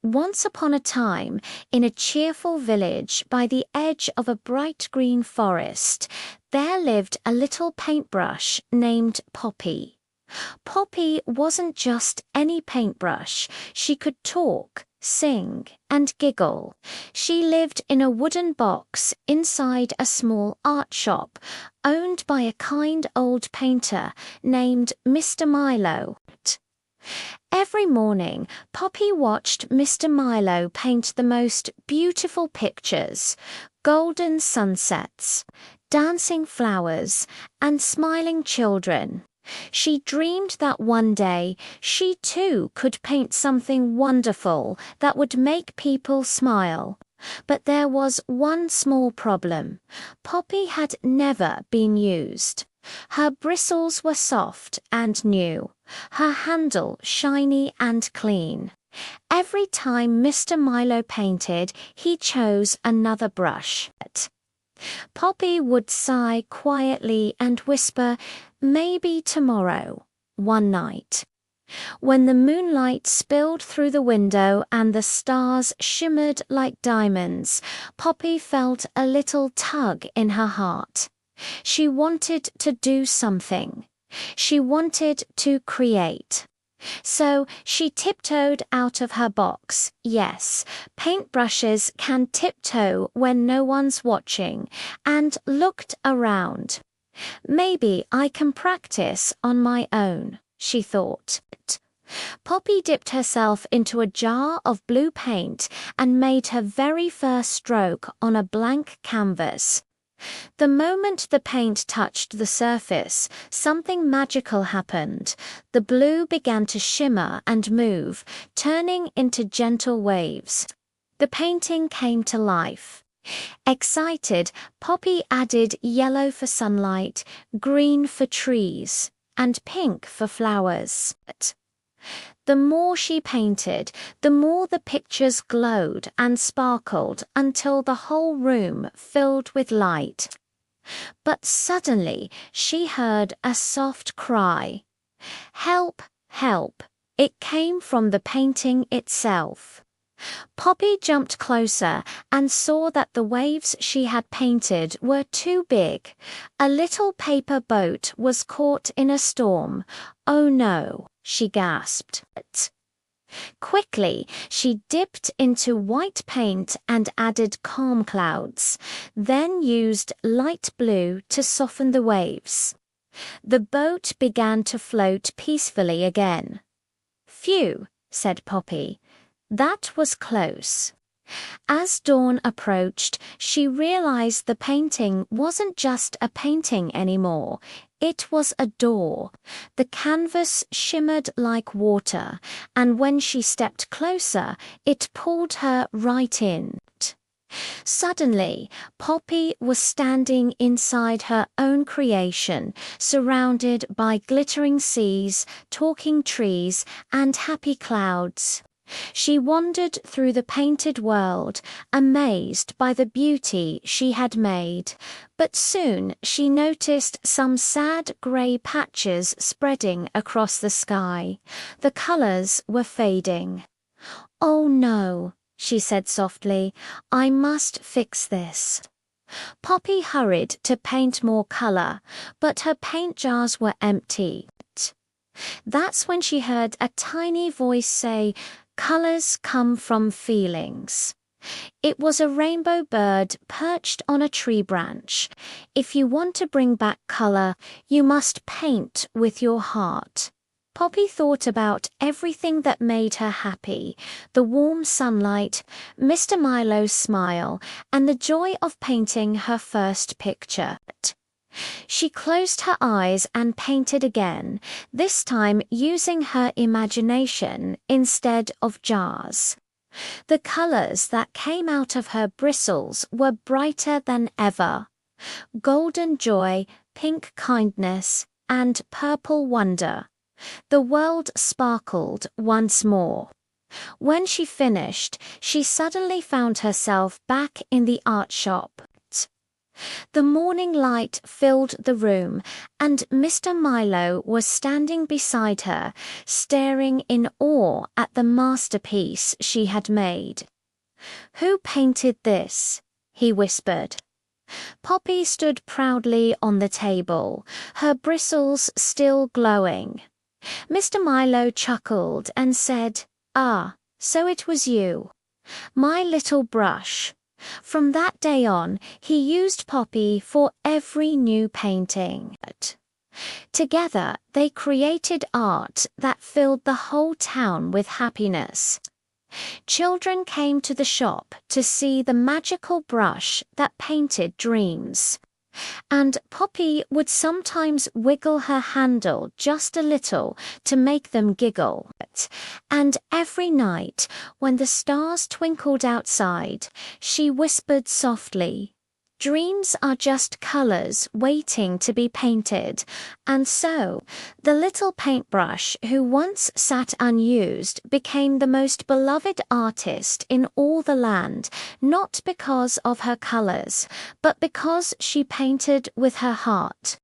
Once upon a time, in a cheerful village by the edge of a bright green forest, there lived a little paintbrush named Poppy. Poppy wasn't just any paintbrush. She could talk, sing, and giggle. She lived in a wooden box inside a small art shop, owned by a kind old painter named Mr. Milo. Every morning, Poppy watched Mr. Milo paint the most beautiful pictures: golden sunsets, dancing flowers, and smiling children. She dreamed that one day she too could paint something wonderful that would make people smile. But there was one small problem. Poppy had never been used. Her bristles were soft and new, her handle shiny and clean. Every time Mr. Milo painted, he chose another brush. Poppy would sigh quietly and whisper, "Maybe tomorrow," one night. When the moonlight spilled through the window and the stars shimmered like diamonds, Poppy felt a little tug in her heart. She wanted to do something. She wanted to create. So she tiptoed out of her box. Yes, paintbrushes can tiptoe when no one's watching, and looked around. "Maybe I can practice on my own," she thought. Poppy dipped herself into a jar of blue paint and made her very first stroke on a blank canvas. The moment the paint touched the surface, something magical happened. The blue began to shimmer and move, turning into gentle waves. The painting came to life. Excited, Poppy added yellow for sunlight, green for trees, and pink for flowers. The more she painted, the more the pictures glowed and sparkled until the whole room filled with light. But suddenly she heard a soft cry. "Help, help!" It came from the painting itself. Poppy jumped closer and saw that the waves she had painted were too big. A little paper boat was caught in a storm. "Oh no," she gasped. Quickly, she dipped into white paint and added calm clouds, then used light blue to soften the waves. The boat began to float peacefully again. "Phew," said Poppy. "That was close." As dawn approached, she realized the painting wasn't just a painting anymore. It was a door. The canvas shimmered like water, and when she stepped closer, it pulled her right in. Suddenly, Poppy was standing inside her own creation, surrounded by glittering seas, talking trees, and happy clouds. She wandered through the painted world, amazed by the beauty she had made. But soon she noticed some sad grey patches spreading across the sky. The colours were fading. "Oh no," she said softly, "I must fix this." Poppy hurried to paint more colour, but her paint jars were empty. That's when she heard a tiny voice say, "Colors come from feelings." It was a rainbow bird perched on a tree branch. "If you want to bring back color, you must paint with your heart." Poppy thought about everything that made her happy: the warm sunlight, Mr. Milo's smile, and the joy of painting her first picture. She closed her eyes and painted again, this time using her imagination instead of jars. The colors that came out of her bristles were brighter than ever: golden joy, pink kindness, and purple wonder. The world sparkled once more. When she finished, she suddenly found herself back in the art shop. The morning light filled the room, and Mr. Milo was standing beside her, staring in awe at the masterpiece she had made. "Who painted this?" he whispered. Poppy stood proudly on the table, her bristles still glowing. Mr. Milo chuckled and said, "Ah, so it was you. My little brush." From that day on, he used Poppy for every new painting. Together, they created art that filled the whole town with happiness. Children came to the shop to see the magical brush that painted dreams. And Poppy would sometimes wiggle her handle just a little to make them giggle. And every night, when the stars twinkled outside, she whispered softly, "Dreams are just colors waiting to be painted." And so, the little paintbrush who once sat unused became the most beloved artist in all the land, not because of her colors, but because she painted with her heart.